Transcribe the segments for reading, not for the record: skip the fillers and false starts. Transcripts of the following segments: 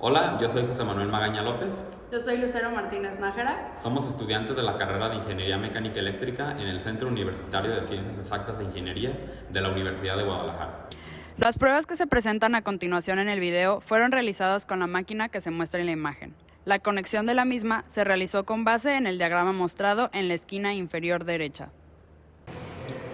Hola, yo soy José Manuel Magaña López. Yo soy Lucero Martínez Nájera. Somos estudiantes de la carrera de Ingeniería Mecánica Eléctrica en el Centro Universitario de Ciencias Exactas e Ingenierías de la Universidad de Guadalajara. Las pruebas que se presentan a continuación en el video fueron realizadas con la máquina que se muestra en la imagen. La conexión de la misma se realizó con base en el diagrama mostrado en la esquina inferior derecha.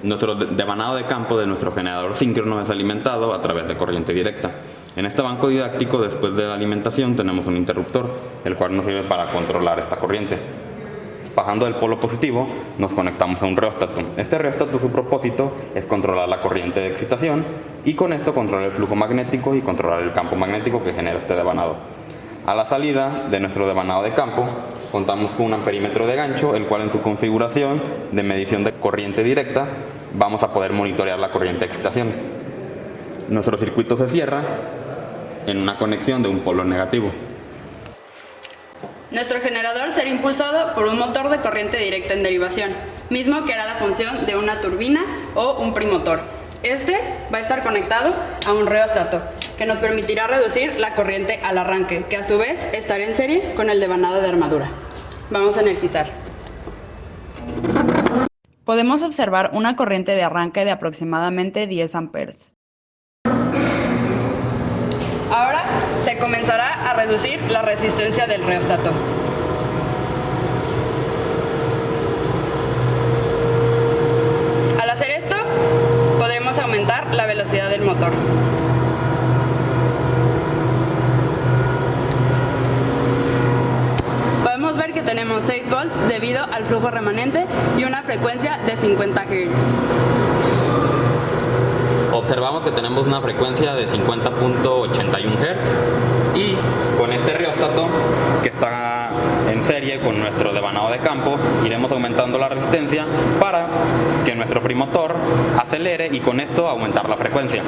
Nuestro devanado de campo de nuestro generador síncrono es alimentado a través de corriente directa. En este banco didáctico, después de la alimentación, tenemos un interruptor, el cual nos sirve para controlar esta corriente. Bajando del polo positivo, nos conectamos a un reóstato. Este reóstato, su propósito es controlar la corriente de excitación y con esto controlar el flujo magnético y controlar el campo magnético que genera este devanado. A la salida de nuestro devanado de campo, contamos con un amperímetro de gancho, el cual en su configuración de medición de corriente directa vamos a poder monitorear la corriente de excitación. Nuestro circuito se cierra en una conexión de un polo negativo. Nuestro generador será impulsado por un motor de corriente directa en derivación, mismo que hará la función de una turbina o un primotor. Este va a estar conectado a un reóstato, que nos permitirá reducir la corriente al arranque, que a su vez estará en serie con el devanado de armadura. Vamos a energizar. Podemos observar una corriente de arranque de aproximadamente 10 amperes. Ahora se comenzará a reducir la resistencia del reóstato. Al hacer esto, podremos aumentar la velocidad del motor. Podemos ver que tenemos 6 volts debido al flujo remanente y una frecuencia de 50 Hz. Observamos que tenemos una frecuencia de 50.81 Hz y con este reóstato que está en serie con nuestro devanado de campo iremos aumentando la resistencia para que nuestro primotor acelere y con esto aumentar la frecuencia.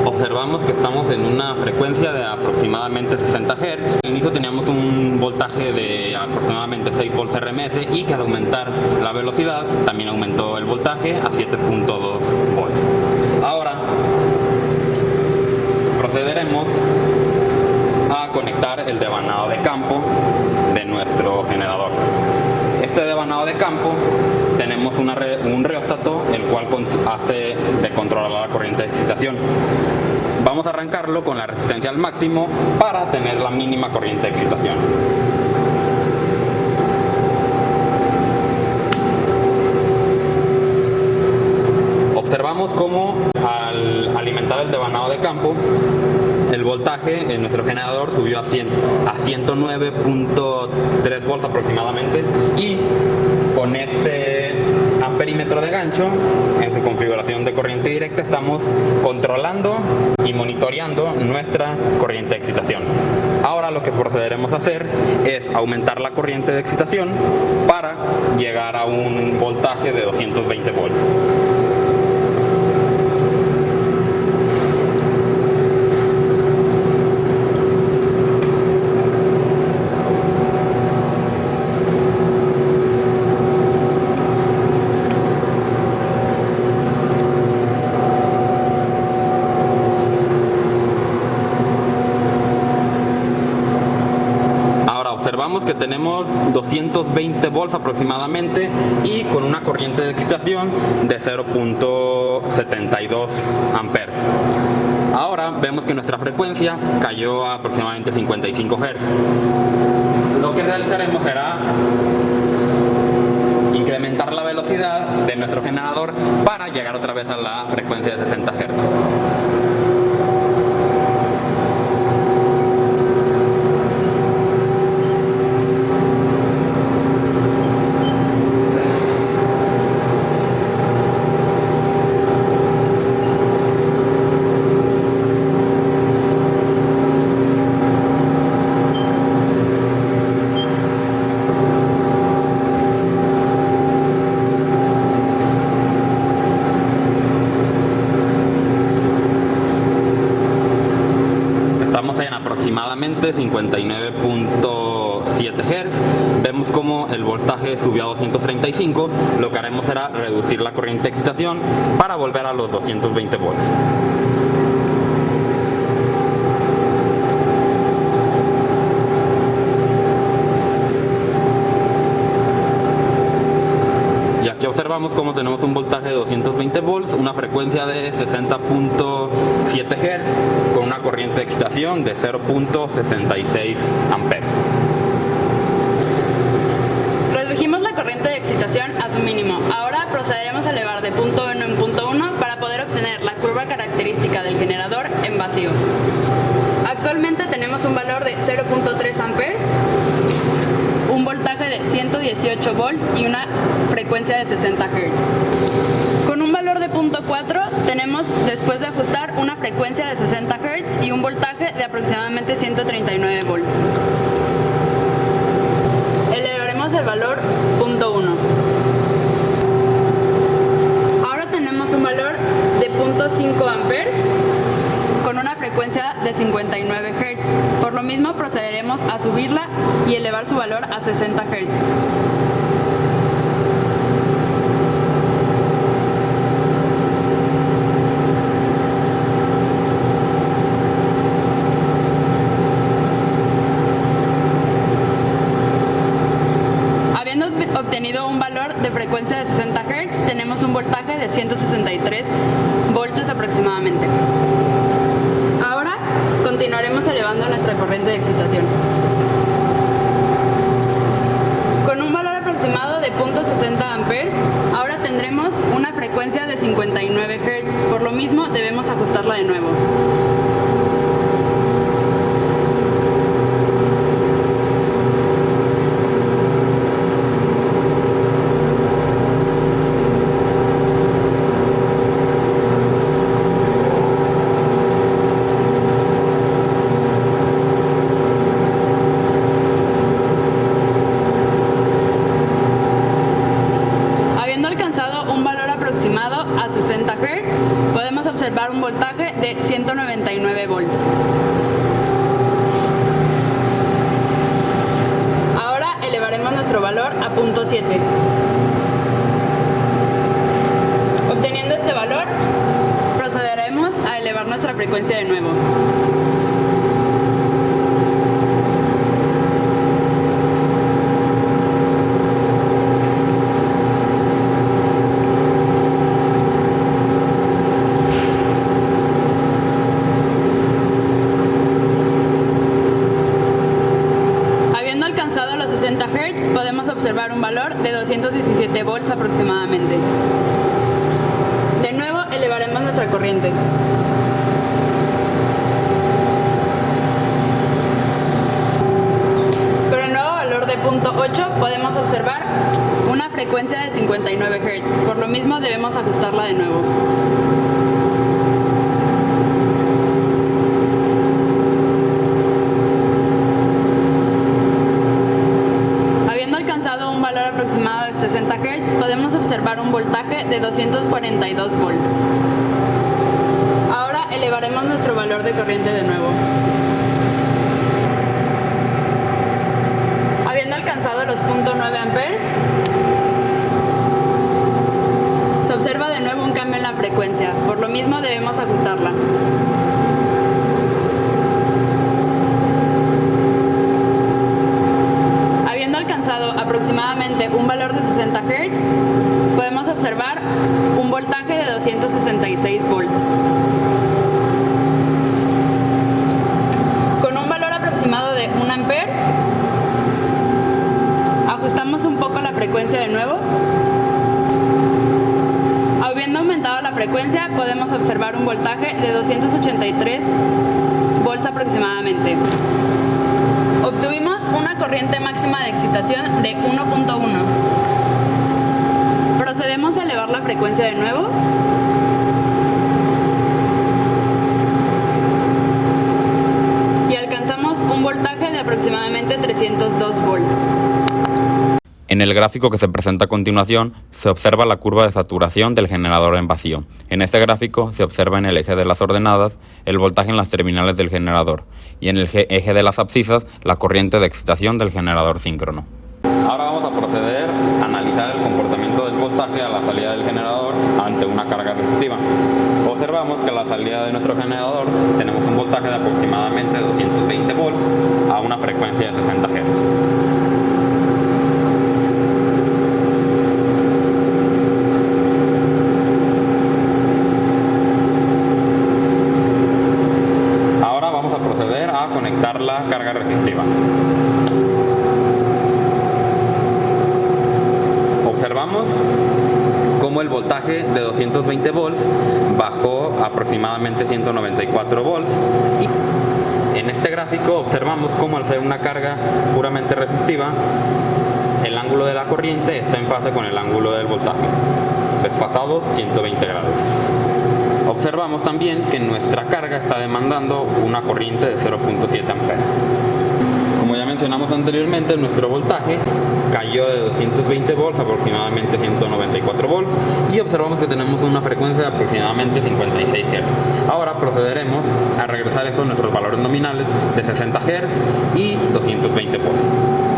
Observamos que estamos en una frecuencia de aproximadamente 60 Hz. Al inicio teníamos un voltaje de aproximadamente 6 volts RMS y que al aumentar la velocidad también aumentó el voltaje a 7.2 volts. Ahora procederemos a conectar el devanado de campo de nuestro generador. Este devanado de campo tenemos un reóstato el cual hace de controlar la corriente de excitación. Vamos a arrancarlo con la resistencia al máximo para tener la mínima corriente de excitación. Observamos cómo al alimentar el devanado de campo, el voltaje en nuestro generador subió a 109.3 volts aproximadamente y con este amperímetro de gancho en su configuración de corriente directa estamos controlando y monitoreando nuestra corriente de excitación. Ahora lo que procederemos a hacer es aumentar la corriente de excitación para llegar a un voltaje de 220 volts. Observamos que tenemos 220 volts aproximadamente y con una corriente de excitación de 0.72 amperes. Ahora vemos que nuestra frecuencia cayó a aproximadamente 55 Hz. Lo que realizaremos será incrementar la velocidad de nuestro generador para llegar otra vez a la frecuencia de 60 Hz. aproximadamente 59.7 Hz. Vemos como el voltaje subió a 235. Lo que haremos será reducir la corriente de excitación para volver a los 220 volts. Y aquí observamos como tenemos un voltaje de 220 volts, una frecuencia de 60.7 Hz con una corriente de excitación de 0.66 amperes. Redujimos la corriente de excitación a su mínimo. Ahora procederemos a elevar de punto 1 en punto 1 para poder obtener la curva característica del generador en vacío. Actualmente tenemos un valor de 0.3 amperes, un voltaje de 118 volts y una frecuencia de 60 Hz. Con un valor de punto 4 tenemos, después de ajustar, una frecuencia de 60 Hz y un voltaje de aproximadamente 139 volts. Elevaremos el valor punto 1. Ahora tenemos un valor de punto 5 amperes con una frecuencia de 59 Hz. Por lo mismo procederemos a subirla y elevar su valor a 60 Hz. Habiendo obtenido un valor de frecuencia de 60 Hz, tenemos un voltaje de 163 voltios aproximadamente. Ahora continuaremos elevando nuestra corriente de excitación. Con un valor aproximado de 0.60 amperes, ahora tendremos una frecuencia de 59 Hz. Por lo mismo debemos ajustarla de nuevo. A 60 Hz, podemos observar un voltaje de 199 volts. Ahora elevaremos nuestro valor a punto 7. Obteniendo este valor, procederemos a elevar nuestra frecuencia de nuevo. Alcanzado los 60 Hz, podemos observar un valor de 217 volts aproximadamente. De nuevo elevaremos nuestra corriente. Con el nuevo valor de punto 8 podemos observar una frecuencia de 59 Hz. Por lo mismo debemos ajustarla de nuevo. Un valor aproximado de 60 Hz, podemos observar un voltaje de 242 volts. Ahora elevaremos nuestro valor de corriente de nuevo. Habiendo alcanzado los 0.9 amperes, se observa de nuevo un cambio en la frecuencia, por lo mismo debemos ajustarla. Alcanzado aproximadamente un valor de 60 Hz, podemos observar un voltaje de 266 volts. Con un valor aproximado de 1 ampere, ajustamos un poco la frecuencia de nuevo. Habiendo aumentado la frecuencia, podemos observar un voltaje de 283 volts aproximadamente. Obtuvimos una corriente máxima de excitación de 1.1. Procedemos a elevar la frecuencia de nuevo. Y alcanzamos un voltaje de aproximadamente 302 volts. En el gráfico que se presenta a continuación, se observa la curva de saturación del generador en vacío. En este gráfico se observa en el eje de las ordenadas el voltaje en las terminales del generador y en el eje de las abscisas la corriente de excitación del generador síncrono. Ahora vamos a proceder a analizar el comportamiento del voltaje a la salida del generador ante una carga resistiva. Observamos que a la salida de nuestro generador tenemos un voltaje de aproximadamente 220 volts a una frecuencia de 60 Hz. Conectar la carga resistiva. Observamos cómo el voltaje de 220 volts bajó aproximadamente 194 volts y en este gráfico observamos cómo al ser una carga puramente resistiva el ángulo de la corriente está en fase con el ángulo del voltaje, desfasados 120 grados. Observamos también que nuestra carga está demandando una corriente de 0.7 amperes. Como ya mencionamos anteriormente, nuestro voltaje cayó de 220 volts a aproximadamente 194 volts y observamos que tenemos una frecuencia de aproximadamente 56 Hz. Ahora procederemos a regresar estos nuestros valores nominales de 60 Hz y 220 volts.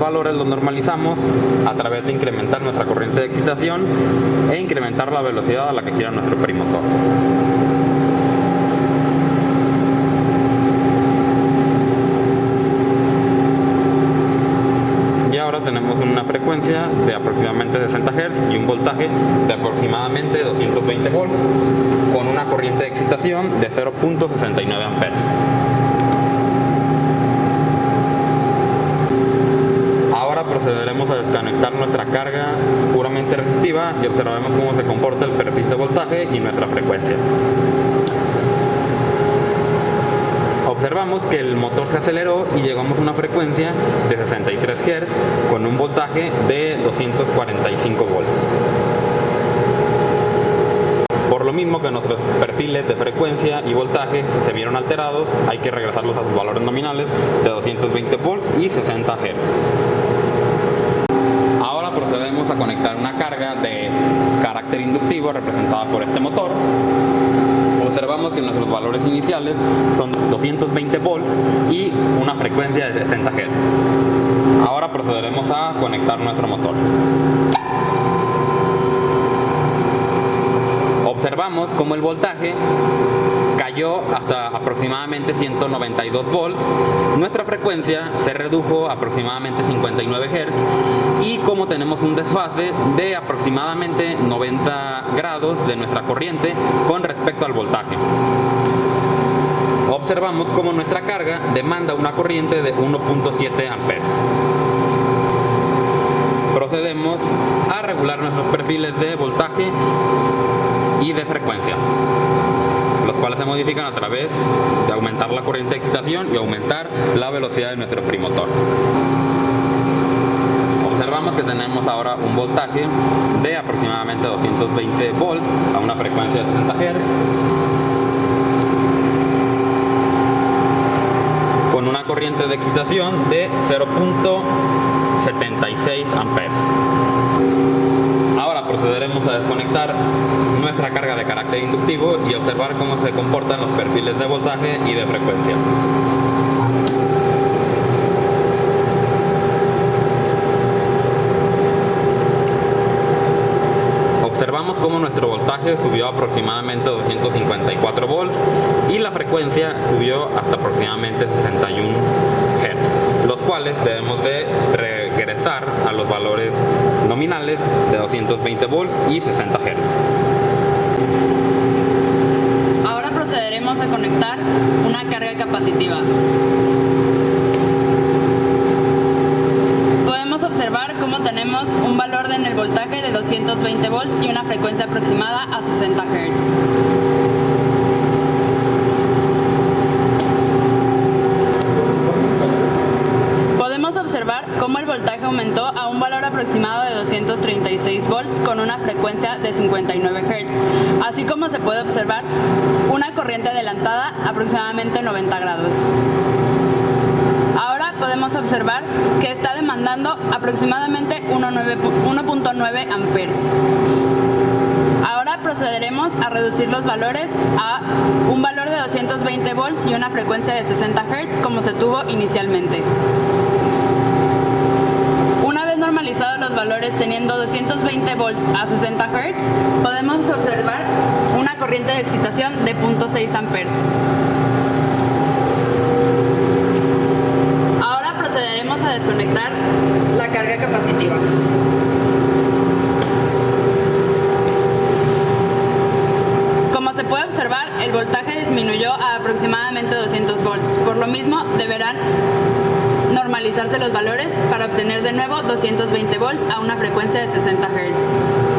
Valores los normalizamos a través de incrementar nuestra corriente de excitación e incrementar la velocidad a la que gira nuestro perimotor. Y ahora tenemos una frecuencia de aproximadamente 60 Hz y un voltaje de aproximadamente 220 volts con una corriente de excitación de 0.69 amperes. Procederemos a desconectar nuestra carga puramente resistiva y observaremos cómo se comporta el perfil de voltaje y nuestra frecuencia. Observamos que el motor se aceleró y llegamos a una frecuencia de 63 Hz con un voltaje de 245 volts. Por lo mismo que nuestros perfiles de frecuencia y voltaje se vieron alterados, hay que regresarlos a sus valores nominales de 220 volts y 60 Hz. Procedemos a conectar una carga de carácter inductivo representada por este motor. Observamos que nuestros valores iniciales son 220 volts y una frecuencia de 60 Hz. Ahora procederemos a conectar nuestro motor. Observamos cómo el voltaje cayó hasta aproximadamente 192 volts, nuestra frecuencia se redujo a aproximadamente 59 Hz y como tenemos un desfase de aproximadamente 90 grados de nuestra corriente con respecto al voltaje. Observamos cómo nuestra carga demanda una corriente de 1.7 amperes. Procedemos a regular nuestros perfiles de voltaje y de frecuencia, los cuales se modifican a través de aumentar la corriente de excitación y aumentar la velocidad de nuestro primotor. Observamos que tenemos ahora un voltaje de aproximadamente 220 volts a una frecuencia de 60 Hz con una corriente de excitación de 0.76 amperes. Ahora procederemos a desconectar nuestra carga de carácter inductivo y observar cómo se comportan los perfiles de voltaje y de frecuencia. Observamos cómo nuestro voltaje subió aproximadamente 254 volts y la frecuencia subió hasta aproximadamente 61 Hz, los cuales debemos de regresar a los valores nominales de 220 volts y 60 Hz. Ahora procederemos a conectar una carga capacitiva. Podemos observar cómo tenemos un valor en el voltaje de 220 volts y una frecuencia aproximada a 60 Hz. cómo el voltaje aumentó a un valor aproximado de 236 volts con una frecuencia de 59 Hz, así como se puede observar una corriente adelantada aproximadamente 90 grados. Ahora podemos observar que está demandando aproximadamente 1.9 amperes. Ahora procederemos a reducir los valores a un valor de 220 volts y una frecuencia de 60 Hz como se tuvo inicialmente. Una vez normalizados los valores teniendo 220 volts a 60 Hz, podemos observar una corriente de excitación de 0.6 amperes. Ahora procederemos a desconectar la carga capacitiva. Como se puede observar, el voltaje disminuyó a aproximadamente 200 volts. Por lo mismo, deberán normalizarse los valores para obtener de nuevo 220 volts a una frecuencia de 60 Hz.